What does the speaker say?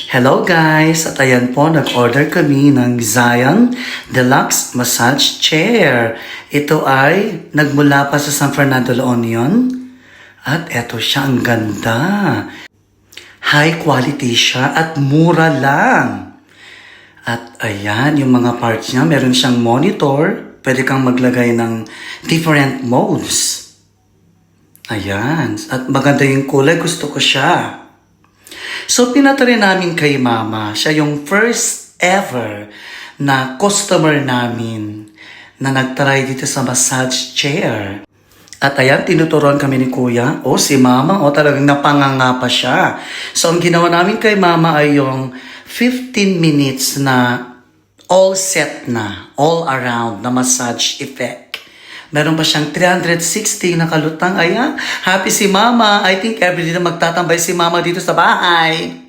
Hello guys! At ayan po, nag-order kami ng Zion Deluxe Massage Chair. Ito ay nagmula pa sa San Fernando, La Union. At eto siya, ang ganda. High quality siya at mura lang. At ayan, yung mga parts niya, meron siyang monitor. Pwede kang maglagay ng different modes. Ayan. At maganda yung kulay, gusto ko siya. So, pinatry namin kay Mama. Siya yung first ever na customer namin na nagtry dito sa massage chair. At ayan, tinuturuan kami ni Kuya. Si Mama, talagang napanganga pa siya. So, ang ginawa namin kay Mama ay yung 15 minutes na all set na, all around na massage effect. Meron pa siyang 360 na kalutang. Ayan, happy si Mama. I think everyday na magtatambay si Mama dito sa bahay.